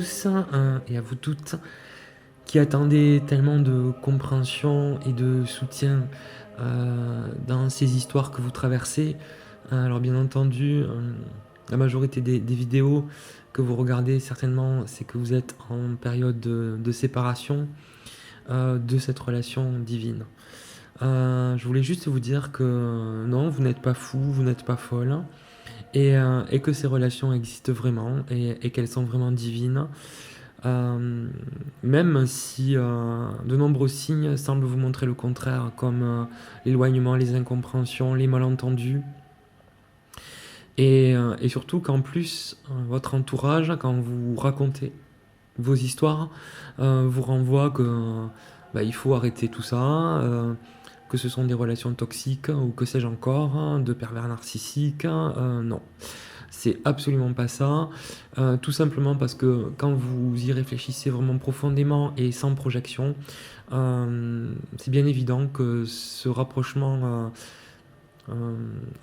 tous et à vous toutes qui attendez tellement de compréhension et de soutien dans ces histoires que vous traversez. Alors bien entendu, la majorité des vidéos que vous regardez certainement, c'est que vous êtes en période de séparation de cette relation divine. Je voulais juste vous dire que non, vous n'êtes pas fou, vous n'êtes pas folle, et que ces relations existent vraiment et qu'elles sont vraiment divines. Même si de nombreux signes semblent vous montrer le contraire, comme l'éloignement, les incompréhensions, les malentendus, et surtout qu'en plus, votre entourage, quand vous racontez vos histoires, vous renvoie que il faut arrêter tout ça, que ce sont des relations toxiques, ou que sais-je encore, de pervers narcissiques. Non, c'est absolument pas ça. Tout simplement parce que quand vous y réfléchissez vraiment profondément et sans projection, c'est bien évident que ce rapprochement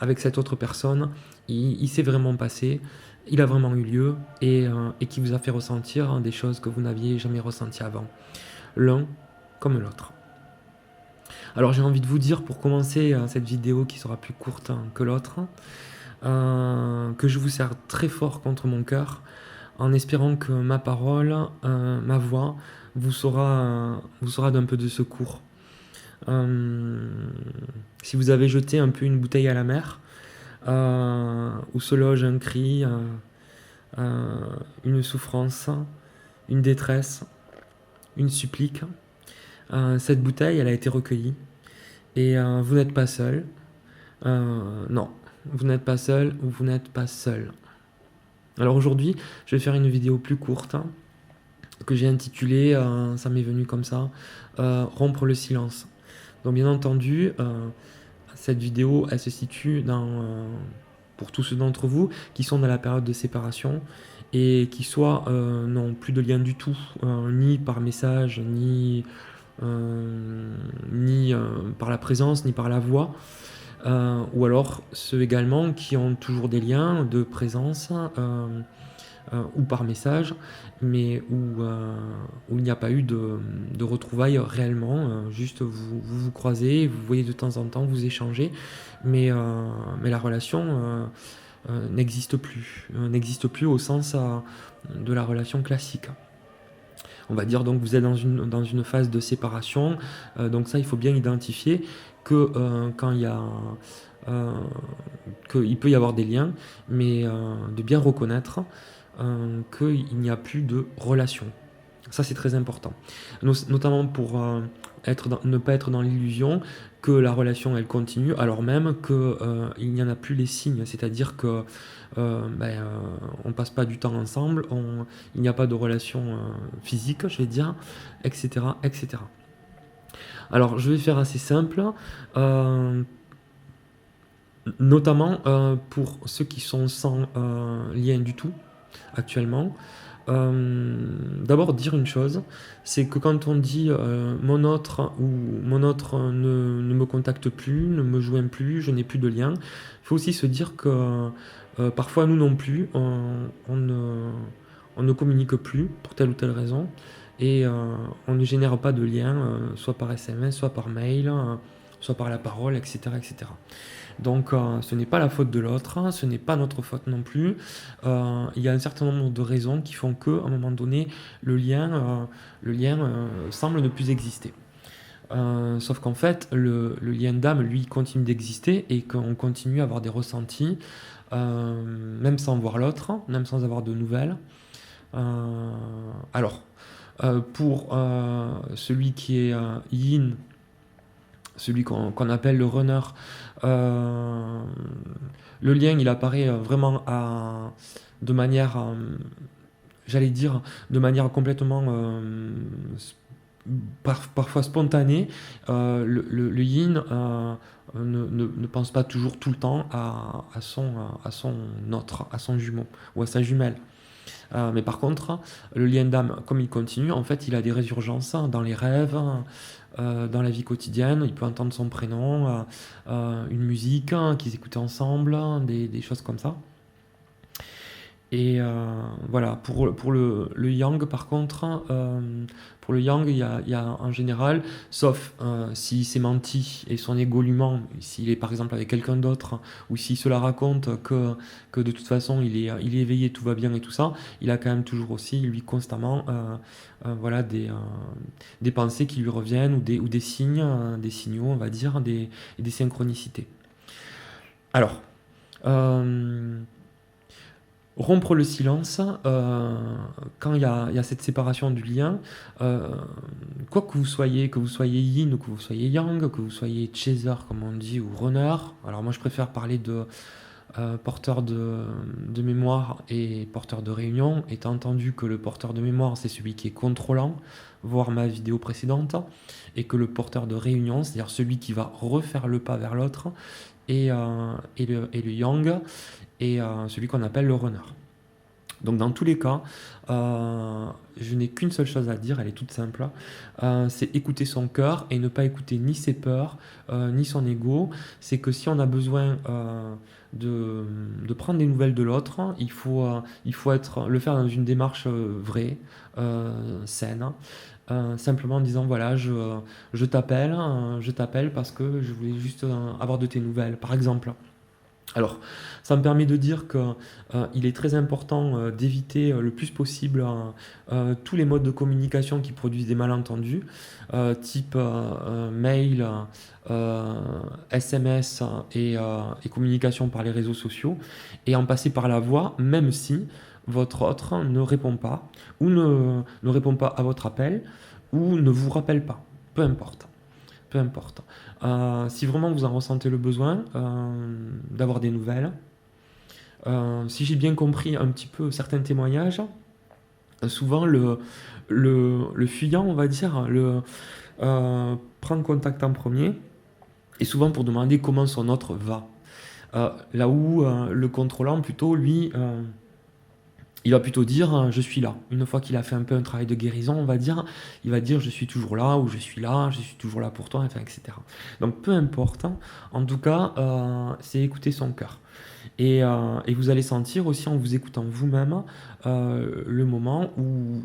avec cette autre personne, il s'est vraiment passé, il a vraiment eu lieu, et qui vous a fait ressentir des choses que vous n'aviez jamais ressenties avant, l'un comme l'autre. Alors j'ai envie de vous dire, pour commencer cette vidéo qui sera plus courte que l'autre, que je vous serre très fort contre mon cœur, en espérant que ma parole, ma voix, vous sera d'un peu de secours. Si vous avez jeté un peu une bouteille à la mer, où se loge un cri, une souffrance, une détresse, une supplique, cette bouteille, elle a été recueillie, et vous n'êtes pas seul. Non, vous n'êtes pas seul, ou vous n'êtes pas seul. Alors aujourd'hui, je vais faire une vidéo plus courte, que j'ai intitulée, ça m'est venu comme ça, rompre le silence. Donc bien entendu, cette vidéo, elle se situe pour tous ceux d'entre vous qui sont dans la période de séparation et qui soit n'ont plus de lien du tout, ni par message, ni par la présence, ni par la voix, ou alors ceux également qui ont toujours des liens de présence, ou par message, mais où il n'y a pas eu de retrouvailles réellement, juste vous croisez, vous voyez de temps en temps, vous échangez, mais la relation n'existe plus au sens de la relation classique. On va dire donc vous êtes dans une phase de séparation, donc ça il faut bien identifier que quand il y a qu'il peut y avoir des liens, mais de bien reconnaître qu'il n'y a plus de relation. Ça c'est très important, notamment pour ne pas être dans l'illusion que la relation elle continue alors même qu'il n'y en a plus les signes, c'est-à-dire que on passe pas du temps ensemble, il n'y a pas de relation physique, je vais dire, etc., etc. Alors je vais faire assez simple, notamment pour ceux qui sont sans lien du tout actuellement. D'abord dire une chose, c'est que quand on dit mon autre ou mon autre ne me contacte plus, ne me joint plus, je n'ai plus de lien, il faut aussi se dire que parfois nous non plus, on ne communique plus pour telle ou telle raison, et on ne génère pas de lien, soit par SMS, soit par mail, soit par la parole, etc., etc. Donc ce n'est pas la faute de l'autre, ce n'est pas notre faute non plus. Il y a un certain nombre de raisons qui font qu'à un moment donné, le lien semble ne plus exister. Sauf qu'en fait, le lien d'âme, lui, continue d'exister et qu'on continue à avoir des ressentis, même sans voir l'autre, même sans avoir de nouvelles. Alors, pour celui qui est yin, celui qu'on appelle le runner, le lien il apparaît vraiment de manière, j'allais dire, de manière complètement parfois spontanée. Le yin ne pense pas toujours tout le temps à son autre, à son jumeau ou à sa jumelle. Mais par contre, le lien d'âme, comme il continue, en fait, il a des résurgences dans les rêves, dans la vie quotidienne. Il peut entendre son prénom, une musique qu'ils écoutaient ensemble, des choses comme ça. Et voilà, pour le yang, par contre, pour le yang, il y a en général, sauf s'il s'est menti et son ego lui ment, s'il est par exemple avec quelqu'un d'autre, ou s'il se la raconte que de toute façon il est éveillé, tout va bien et tout ça, il a quand même toujours aussi, lui, constamment, voilà, des pensées qui lui reviennent, ou des signes, des signaux, on va dire, des synchronicités. Alors, euh, rompre le silence, quand il y a cette séparation du lien, euh, quoi que vous soyez yin ou que vous soyez yang, que vous soyez chaser comme on dit, ou runner, alors moi je préfère parler de porteur de mémoire et porteur de réunion, étant entendu que le porteur de mémoire c'est celui qui est contrôlant, voir ma vidéo précédente, et que le porteur de réunion, c'est-à-dire celui qui va refaire le pas vers l'autre, et le yang, et celui qu'on appelle le runner. Donc dans tous les cas, je n'ai qu'une seule chose à dire, elle est toute simple, c'est écouter son cœur et ne pas écouter ni ses peurs, ni son ego. C'est que si on a besoin de prendre des nouvelles de l'autre, il faut le faire dans une démarche vraie, saine, simplement en disant voilà, je t'appelle parce que je voulais juste avoir de tes nouvelles, par exemple. Alors, ça me permet de dire qu'il est très important d'éviter le plus possible tous les modes de communication qui produisent des malentendus, type mail, SMS et communication par les réseaux sociaux, et en passer par la voix, même si votre autre ne répond pas, ou ne répond pas à votre appel, ou ne vous rappelle pas, peu importe. Peu importe. Si vraiment vous en ressentez le besoin d'avoir des nouvelles, si j'ai bien compris un petit peu certains témoignages, souvent le fuyant, on va dire, prend contact en premier, et souvent pour demander comment son autre va. Là où le contrôlant, plutôt, lui, il va plutôt dire je suis là. Une fois qu'il a fait un peu un travail de guérison, on va dire, il va dire je suis toujours là, ou je suis toujours là pour toi, enfin, etc. Donc peu importe, en tout cas, c'est écouter son cœur. Et vous allez sentir aussi en vous écoutant vous-même le moment où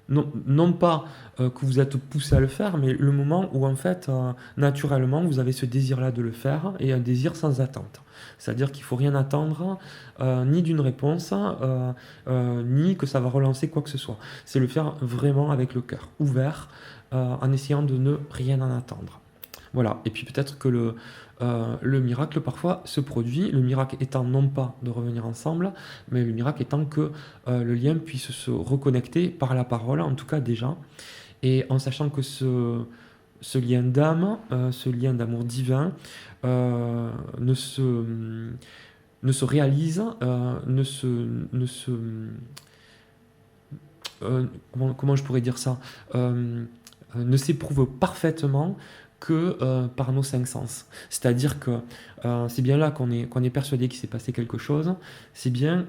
non pas que vous êtes poussé à le faire, mais le moment où en fait, naturellement, vous avez ce désir-là de le faire, et un désir sans attente. C'est-à-dire qu'il ne faut rien attendre, ni d'une réponse, ni que ça va relancer quoi que ce soit. C'est le faire vraiment avec le cœur ouvert, en essayant de ne rien en attendre. Voilà, et puis peut-être que le miracle parfois se produit, le miracle étant non pas de revenir ensemble, mais le miracle étant que le lien puisse se reconnecter par la parole, en tout cas déjà, et en sachant que ce lien d'âme, ce lien d'amour divin, ne se réalise, comment je pourrais dire ça, ne s'éprouve parfaitement que par nos cinq sens. C'est-à-dire que c'est bien là qu'on est persuadé qu'il s'est passé quelque chose, c'est bien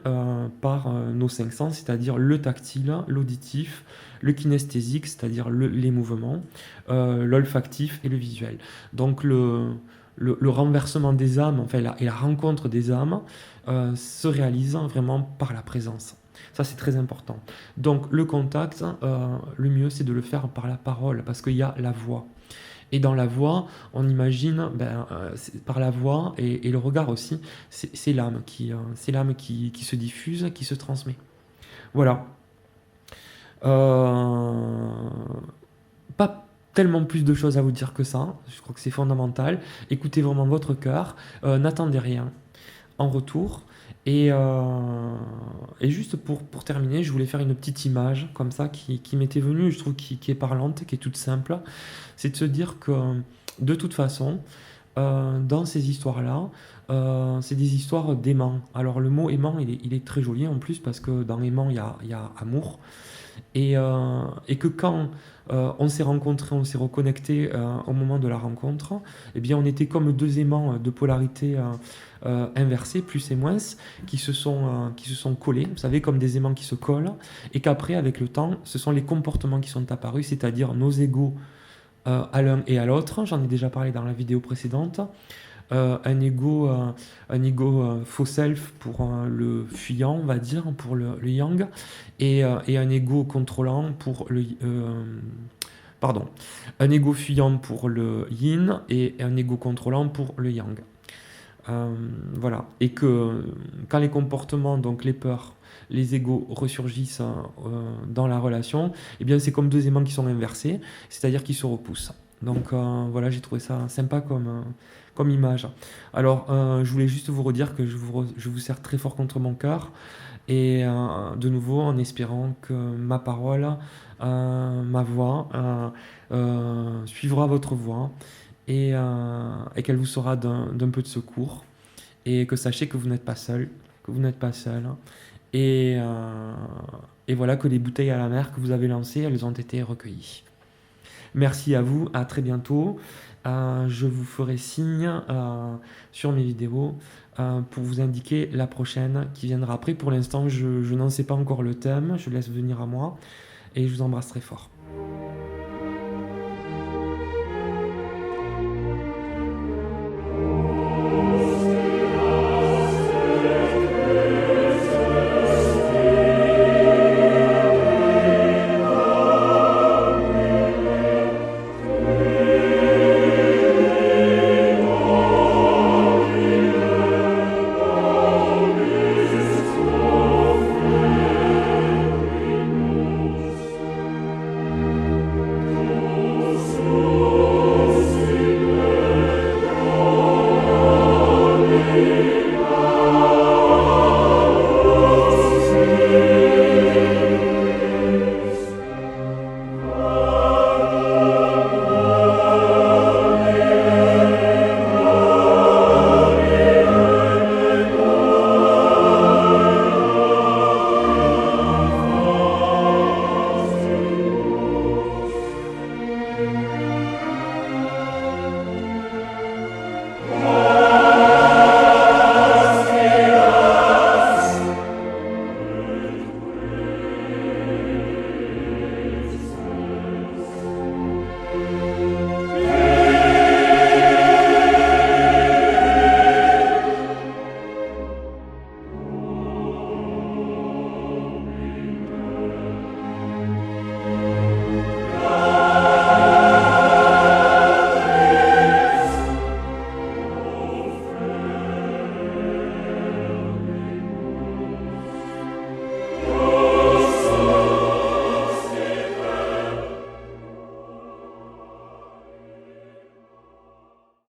par nos cinq sens, c'est-à-dire le tactile, l'auditif, le kinesthésique, c'est-à-dire les mouvements, l'olfactif et le visuel. Donc le renversement des âmes, enfin, et la rencontre des âmes se réalise vraiment par la présence. Ça, c'est très important. Donc le contact, le mieux, c'est de le faire par la parole, parce qu'il y a la voix. Et dans la voix, on imagine, par la voix et le regard aussi, c'est l'âme qui se diffuse, qui se transmet. Voilà. Pas tellement plus de choses à vous dire que ça. Je crois que c'est fondamental. Écoutez vraiment votre cœur. N'attendez rien en retour. Et juste pour terminer, je voulais faire une petite image comme ça qui m'était venue, je trouve qui est parlante, qui est toute simple. C'est de se dire que de toute façon, dans ces histoires-là, c'est des histoires d'aimant. Alors le mot aimant, il est très joli en plus parce que dans aimant, il y a amour. Et que quand on s'est rencontrés, on s'est reconnectés au moment de la rencontre, eh bien on était comme deux aimants de polarité inversée, plus et moins, qui se sont collés, vous savez, comme des aimants qui se collent, et qu'après, avec le temps, ce sont les comportements qui sont apparus, c'est-à-dire nos égos à l'un et à l'autre, j'en ai déjà parlé dans la vidéo précédente, un ego faux self pour le fuyant, on va dire, pour le yang, et un ego contrôlant pour pardon, un ego fuyant pour le yin et un ego contrôlant pour le yang. Euh, voilà. Et que quand les comportements, donc les peurs, les égos ressurgissent dans la relation, eh bien c'est comme deux aimants qui sont inversés, c'est-à-dire qu'ils se repoussent. Donc voilà, j'ai trouvé ça sympa comme image. Alors, je voulais juste vous redire que je vous serre très fort contre mon cœur, et de nouveau en espérant que ma parole, ma voix, suivra votre voix, et qu'elle vous sera d'un peu de secours, et que sachez que vous n'êtes pas seul, que vous n'êtes pas seul, et, euh, et voilà, que les bouteilles à la mer que vous avez lancées, elles ont été recueillies. Merci à vous, à très bientôt. Je vous ferai signe sur mes vidéos pour vous indiquer la prochaine qui viendra après. Pour l'instant, je n'en sais pas encore le thème, je laisse venir à moi, et je vous embrasse très fort.